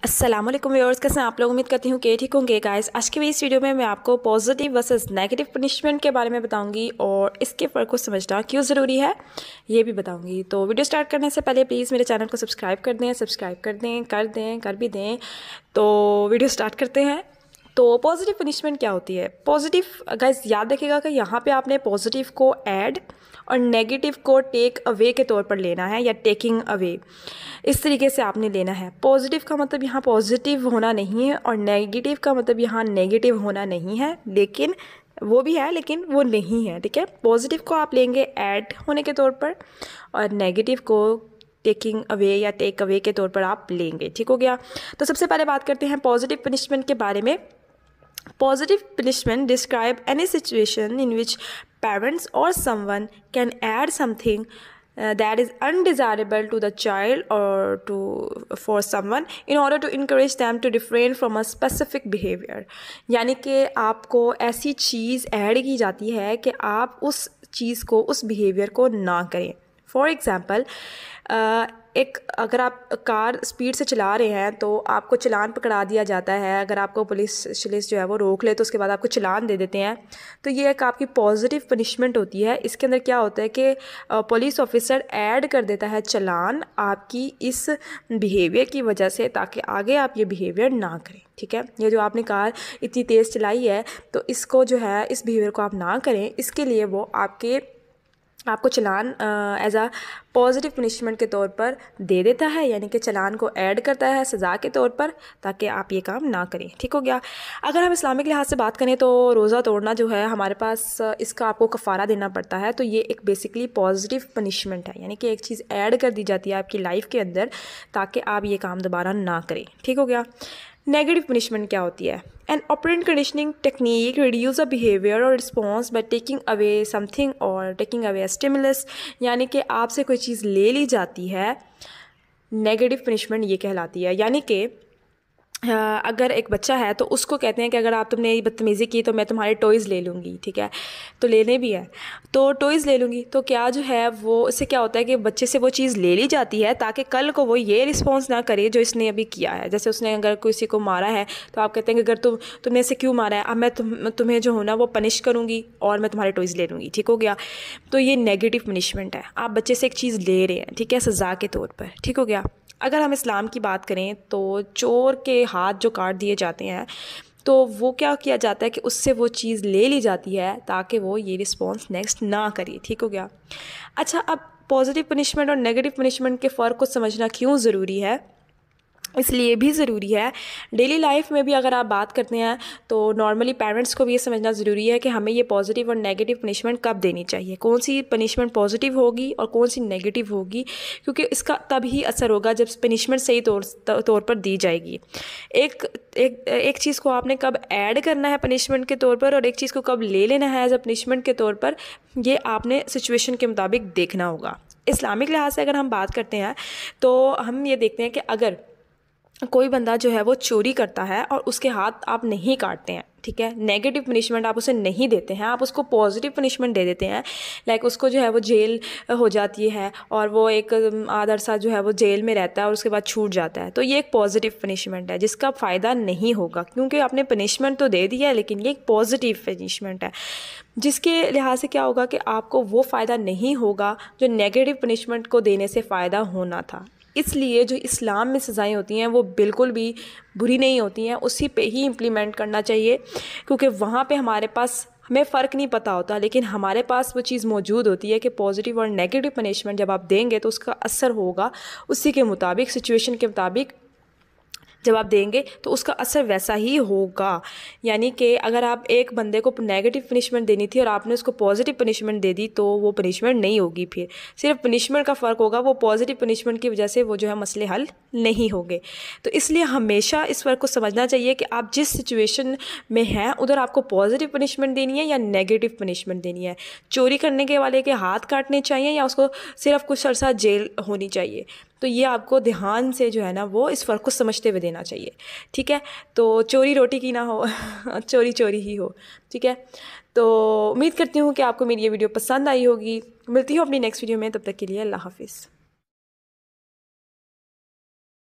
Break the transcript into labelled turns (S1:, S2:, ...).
S1: अस्सलाम वालेकुम व्यूअर्स, कैसे हैं आप लोग। उम्मीद करती हूँ कि ठीक होंगे गाइस। आज की इस वीडियो में मैं आपको पॉजिटिव वर्सेस नेगेटिव पनिशमेंट के बारे में बताऊंगी और इसके फ़र्क को समझना क्यों ज़रूरी है ये भी बताऊंगी। तो वीडियो स्टार्ट करने से पहले प्लीज़ मेरे चैनल को सब्सक्राइब कर भी दें। तो वीडियो स्टार्ट करते हैं। तो पॉजिटिव पनिशमेंट क्या होती है। पॉजिटिव गाइस याद रखिएगा कि यहाँ पे आपने पॉजिटिव को ऐड और नेगेटिव को टेक अवे के तौर पर लेना है या टेकिंग अवे, इस तरीके से आपने लेना है। पॉजिटिव का मतलब यहाँ पॉजिटिव होना नहीं है और नेगेटिव का मतलब यहाँ नेगेटिव होना नहीं है, लेकिन वो भी है लेकिन वो नहीं है। ठीक है, पॉजिटिव को आप लेंगे ऐड होने के तौर पर और नेगेटिव को टेकिंग अवे या टेक अवे के तौर पर आप लेंगे। ठीक हो गया। तो सबसे पहले बात करते हैं पॉजिटिव पनिशमेंट के बारे में। Positive punishment describe any situation in which parents or someone can add something that is undesirable to the child or for someone in order to encourage them to refrain from a specific behavior। यानी कि आपको ऐसी चीज़ add की जाती है कि आप उस चीज़ को, उस बिहेवियर को ना करें। फॉर एग्ज़ाम्पल, अगर आप कार स्पीड से चला रहे हैं तो आपको चालान पकड़ा दिया जाता है। अगर आपको पुलिस जो है वो रोक ले तो उसके बाद आपको चालान दे देते हैं। तो ये एक आपकी पॉजिटिव पनिशमेंट होती है। इसके अंदर क्या होता है कि पुलिस ऑफिसर ऐड कर देता है चालान आपकी इस बिहेवियर की वजह से, ताकि आगे आप ये बिहेवियर ना करें। ठीक है, ये जो आपने कार इतनी तेज़ चलाई है तो इसको जो है, इस बिहेवियर को आप ना करें, इसके लिए वो आपको चालान एज आ पॉजिटिव पनिशमेंट के तौर पर दे देता है, यानी कि चालान को ऐड करता है सज़ा के तौर पर, ताकि आप ये काम ना करें। ठीक हो गया। अगर हम इस्लामिक लिहाज से बात करें तो रोज़ा तोड़ना जो है हमारे पास, इसका आपको कफ़ारा देना पड़ता है। तो ये एक बेसिकली पॉजिटिव पनिशमेंट है, यानी कि एक चीज़ ऐड कर दी जाती है आपकी लाइफ के अंदर ताकि आप ये काम दोबारा ना करें। ठीक हो गया। नेगेटिव पनिशमेंट क्या होती है। An operant conditioning technique reduce a behaviour or response by taking away something or taking away stimulus, यानी कि आपसे कोई चीज़ ले ली जाती है। नेगेटिव पनिशमेंट ये कहलाती है। यानी कि अगर एक बच्चा है तो उसको कहते हैं कि अगर तुमने बदतमीज़ी की तो मैं तुम्हारे टॉयज़ ले लूँगी। ठीक है, तो लेने भी है तो टॉयज़ ले लूँगी। तो क्या जो है वो, इससे क्या होता है कि बच्चे से वो चीज़ ले ली जाती है ताकि कल को वो ये रिस्पॉन्स ना करे जो इसने अभी किया है। जैसे उसने अगर किसी को मारा है तो आप कहते हैं कि अगर तुमने इसे क्यों मारा है, अब मैं तुम्हें जो हो ना वो पनिश करूँगी और मैं तुम्हारे टॉयज़ ले लूँगी। ठीक हो गया। तो ये नेगेटिव पनिशमेंट है, आप बच्चे से एक चीज़ ले रहे हैं, ठीक है, सज़ा के तौर पर। ठीक हो गया। अगर हम इस्लाम की बात करें तो चोर के हाथ जो काट दिए जाते हैं तो वो क्या किया जाता है कि उससे वो चीज़ ले ली जाती है ताकि वो ये रिस्पॉन्स नेक्स्ट ना करे। ठीक हो गया। अच्छा, अब पॉजिटिव पनिशमेंट और नेगेटिव पनिशमेंट के फ़र्क को समझना क्यों ज़रूरी है। इसलिए भी ज़रूरी है, डेली लाइफ में भी अगर आप बात करते हैं तो नॉर्मली पेरेंट्स को भी ये समझना ज़रूरी है कि हमें ये पॉजिटिव और नेगेटिव पनिशमेंट कब देनी चाहिए, कौन सी पनिशमेंट पॉजिटिव होगी और कौन सी नेगेटिव होगी, क्योंकि इसका तभी असर होगा जब पनिशमेंट सही तौर पर दी जाएगी। एक चीज़ को आपने कब ऐड करना है पनिशमेंट के तौर पर और एक चीज़ को कब ले लेना है एज अ पनिशमेंट के तौर पर, ये आपने सिचुएशन के मुताबिक देखना होगा। इस्लामिक लिहाज से अगर हम बात करते हैं तो हम ये देखते हैं कि अगर कोई बंदा जो है वो चोरी करता है और उसके हाथ आप नहीं काटते हैं, ठीक है, नेगेटिव पनिशमेंट आप उसे नहीं देते हैं, आप उसको पॉजिटिव पनिशमेंट दे देते हैं। लाइक उसको जो है वो जेल हो जाती है और वो एक आधा अरसा जो है वो जेल में रहता है और उसके बाद छूट जाता है। तो ये एक पॉजिटिव पनिशमेंट है जिसका फ़ायदा नहीं होगा, क्योंकि आपने पनिशमेंट तो दे दिया है लेकिन ये एक पॉजिटिव पनिशमेंट है, जिसके लिहाज से क्या होगा कि आपको वो फ़ायदा नहीं होगा जो नेगेटिव पनिशमेंट को देने से फ़ायदा होना था। इसलिए जो इस्लाम में सज़ाएं होती हैं वो बिल्कुल भी बुरी नहीं होती हैं, उसी पे ही इम्प्लीमेंट करना चाहिए, क्योंकि वहाँ पे हमें फ़र्क नहीं पता होता, लेकिन हमारे पास वो चीज़ मौजूद होती है कि पॉजिटिव और नेगेटिव पनिशमेंट जब आप देंगे तो उसका असर होगा उसी के मुताबिक, सिचुएशन के मुताबिक जब आप देंगे तो उसका असर वैसा ही होगा। यानी कि अगर आप एक बंदे को नेगेटिव पनिशमेंट देनी थी और आपने उसको पॉजिटिव पनिशमेंट दे दी तो वो पनिशमेंट नहीं होगी, फिर सिर्फ पनिशमेंट का फ़र्क होगा, वो पॉजिटिव पनिशमेंट की वजह से वो जो है मसले हल नहीं होंगे। तो इसलिए हमेशा इस फ़र्क को समझना चाहिए कि आप जिस सिचुएशन में हैं उधर आपको पॉजिटिव पनिशमेंट देनी है या नेगेटिव पनिशमेंट देनी है। चोरी करने के वाले के हाथ काटने चाहिए या उसको सिर्फ कुछ अरसा जेल होनी चाहिए। तो ये आपको ध्यान से जो है ना वो इस फ़र्क को समझते हुए देना चाहिए। ठीक है, तो चोरी रोटी की ना हो चोरी चोरी ही हो। ठीक है, तो उम्मीद करती हूँ कि आपको मेरी ये वीडियो पसंद आई होगी। मिलती हूँ अपनी नेक्स्ट वीडियो में, तब तक के लिए अल्लाह हाफिज़।